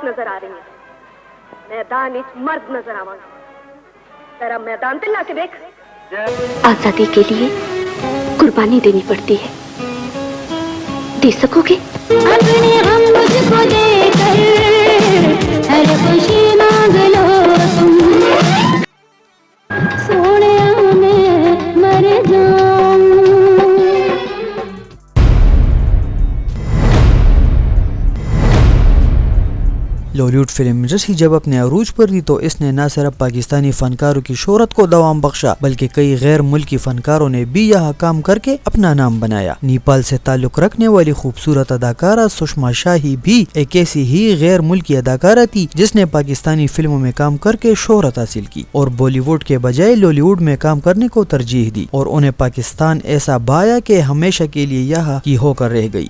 नजर आ रही है, मैदान इच मर्द नजर आवांगा। तेरा मैदान पे लाके देख। आजादी के लिए कुर्बानी देनी पड़ती है, दे सकोगे? अपने हम मुझको देकर हर खुशी मांग लो तुम, सोनिया मैं मर जाऊं। लॉलीवुड फिल्म इंडस्ट्री जब अपने अरूज पर थी तो इसने न सिर्फ पाकिस्तानी फनकारों की शोहरत को दवाम बख्शा बल्कि कई गैर मुल्की फनकारों ने भी यहाँ काम करके अपना नाम बनाया। नेपाल से ताल्लुक रखने वाली खूबसूरत अदाकारा सुषमा शाही भी एक ऐसी ही गैर मुल्की अदाकारा थी जिसने पाकिस्तानी फिल्मों में काम करके शोहरत हासिल की और बॉलीवुड के बजाय लॉलीवुड में काम करने को तरजीह दी और उन्हें पाकिस्तान ऐसा भाया कि हमेशा के लिए यहाँ की होकर रह गई।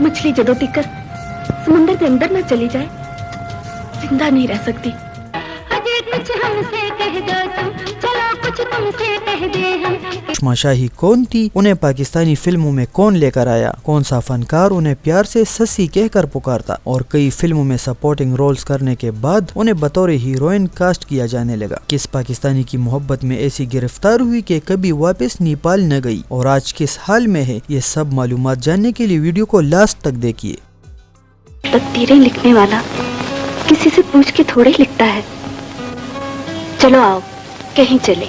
मछली जदों टिकर समुंदर के अंदर न चली जाए जिंदा नहीं रह सकती। अजय कुछ हमसे कह दो तुम, चलो कुछ तुमसे कह दे हम। सुषमा शाही कौन थी, उन्हें पाकिस्तानी फिल्मों में कौन लेकर आया, कौन सा फनकार उन्हें प्यार से सस्सी कहकर पुकारता और कई फिल्मों में सपोर्टिंग रोल्स करने के बाद उन्हें बतौर हीरोइन कास्ट किया जाने लगा। किस पाकिस्तानी की मोहब्बत में ऐसी गिरफ्तार हुई कि कभी वापस नेपाल न गई और आज किस हाल में है, ये सब मालूमात जानने के लिए वीडियो को लास्ट तक देखिए। तकदीरें लिखने वाला किसी से पूछ के थोड़े लिखता है। चलो आओ कहीं चले।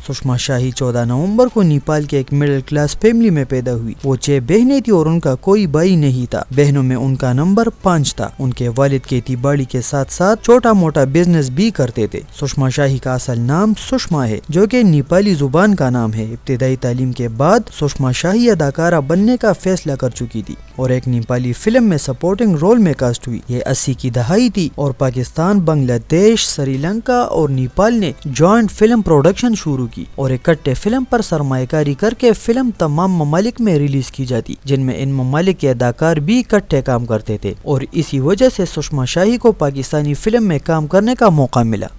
सुषमा शाही 14 नवंबर को नेपाल के एक मिडिल क्लास फैमिली में पैदा हुई। वो 6 बहनें थी और उनका कोई भाई नहीं था। बहनों में उनका नंबर 5 था। उनके वालिद खेती बाड़ी के साथ साथ छोटा मोटा बिजनेस भी करते थे। सुषमा शाही का असल नाम सुषमा है जो कि नेपाली जुबान का नाम है। इब्तिदाई तालीम के बाद सुषमा शाही अदाकारा बनने का फैसला कर चुकी थी और एक नेपाली फिल्म में सपोर्टिंग रोल में कास्ट हुई। ये 80 की दहाई थी और पाकिस्तान, बांग्लादेश, श्रीलंका और नेपाल ने जॉइंट फिल्म प्रोडक्शन शुरू की और इकट्ठे फिल्म पर सरमायाकारी करके फिल्म तमाम ममालिक में रिलीज की जाती, जिनमें इन ममालिक के अदाकार भी इकट्ठे काम करते थे और इसी वजह से सुषमा शाही को पाकिस्तानी फिल्म में काम करने का मौका मिला।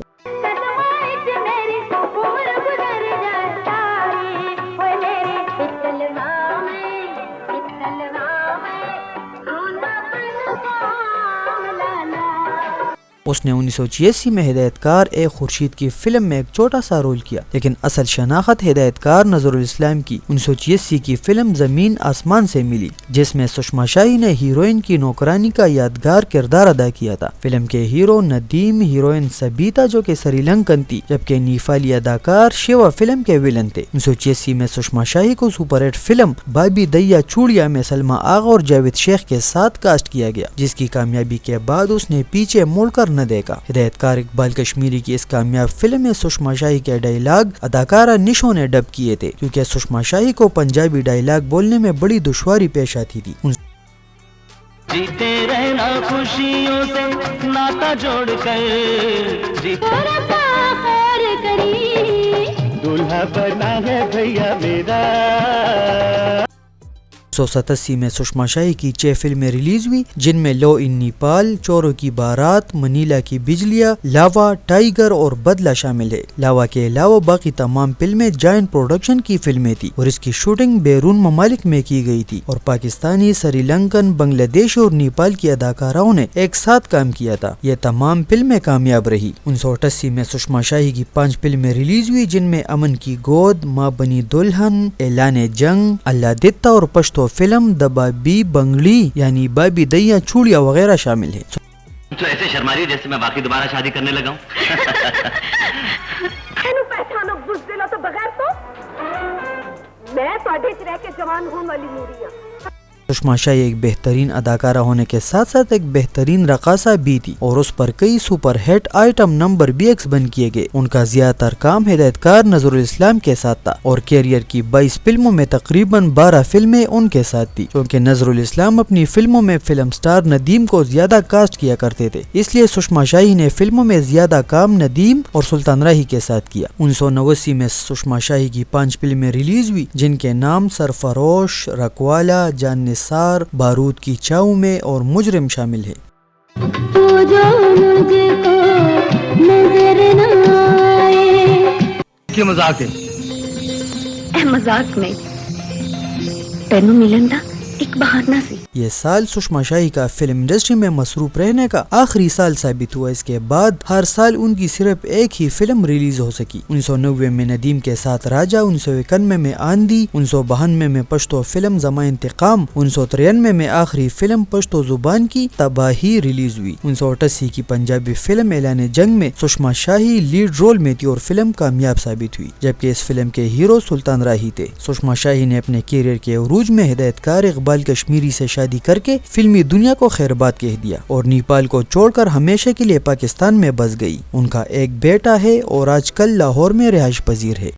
उसने 1986 में हिदायतकार ए खुर्शीद की फिल्म में एक छोटा सा रोल किया, लेकिन असल शनाख्त हिदायतकार नजरुल इस्लाम की 1986 की फिल्म जमीन आसमान से मिली, जिसमें सुषमा शाही ने हीरोइन की नौकरानी का यादगार किरदार अदा किया था। फिल्म के हीरो नदीम, हीरोइन सबीता जो कि श्रीलंकन थी, जबकि नेपाली अदाकार शिवा फिल्म के विलन थे। 1986 में सुषमा शाही को सुपरहिट फिल्म बाबी दैया चूड़िया में सलमा आगा और जावेद शेख के साथ कास्ट किया गया, जिसकी कामयाबी के बाद उसने पीछे मुड़कर न देखा। हिदायतकार इकबाल कश्मीरी की इस कामयाब फिल्म में सुषमा शाही के डायलॉग अदाकारा निशो ने डब किए थे, क्योंकि सुषमा शाही को पंजाबी डायलॉग बोलने में बड़ी दुश्वारी पेश आती थी। जीते रहना खुशियों से नाता जोड़कर, दूल्हा बना है भैया मेरा। 1987 में सुषमा शाही की 6 फिल्में रिलीज हुई, जिनमें लो इन नेपाल, चोरों की बारात, मनीला की बिजलियां, लावा, टाइगर और बदला शामिल है। लावा के अलावा बाकी तमाम फिल्में जॉइंट प्रोडक्शन की फिल्में थी और इसकी शूटिंग बैरून ममालिक में की गई थी और पाकिस्तानी, श्रीलंकन, बांग्लादेश और नेपाल की अदाकाराओं ने एक साथ काम किया था। ये तमाम फिल्में कामयाब रही। 1988 में सुषमा शाही की 5 फिल्में रिलीज हुई, जिनमें अमन की गोद, माँ बनी दुल्हन, ऐलाने जंग, अल्लाह दित्ता और पश्तो फिल्म दबाबी बंगली यानी बाबी दैया चूड़िया वगैरह शामिल है। तो ऐसे शर्मा रही है जैसे मैं बाकी दोबारा शादी करने लगा हूँ। पहचानो बुज़दिल तो बगैर तो मैं ਤੁਹਾਡੇ ਚ ਰਹਿ ਕੇ जवान होने वाली मूरी हां। सुषमा शाही एक बेहतरीन अदाकारा होने के साथ साथ एक बेहतरीन रकासा भी थी और उस पर कई सुपर हिट आइटम नंबर भी एक्सबन किए गए। उनका ज्यादातर काम हिदायतकार नजरुल इस्लाम के साथ था और कैरियर की 22 फिल्मों में तकरीबन 12 फिल्में उनके साथ थी, क्योंकि नजरुल इस्लाम अपनी फिल्मों में फिल्म स्टार नदीम को ज्यादा कास्ट किया करते थे, इसलिए सुषमा शाही ने फिल्मों में ज्यादा काम नदीम और सुल्तान राही के साथ किया। 1989 में सुषमा शाही की 5 फिल्में रिलीज हुई, जिनके नाम सरफरोश, रखवाला, जान सार, बारूद की चाऊ में और मुजरिम शामिल है। ये मजाक है। मजाक नहीं, तेनू मिलन दा एक बहाना सी। ये साल सुषमा शाही का फिल्म इंडस्ट्री में मसरूफ रहने का आखिरी साल साबित हुआ। इसके बाद हर साल उनकी सिर्फ एक ही फिल्म रिलीज हो सकी। 1990 में नदीम के साथ राजा, 1991 में आंधी, 1992 में पश्तो फिल्म जमा इंतकाम, 1993 में आखिरी फिल्म पश्तो जुबान की तबाही रिलीज हुई। 1988 की पंजाबी फिल्म ऐलान जंग में सुषमा शाही लीड रोल में थी और फिल्म कामयाब साबित हुई, जबकि इस फिल्म के हीरो सुल्तान राही थे। सुषमा शाही ने अपने कैरियर के उरूज में हिदायतकार इकबाल कश्मीरी से शादी करके फिल्मी दुनिया को खैरबाद कह दिया और नेपाल को छोड़कर हमेशा के लिए पाकिस्तान में बस गई। उनका एक बेटा है और आजकल लाहौर में रिहाइश पजीर है।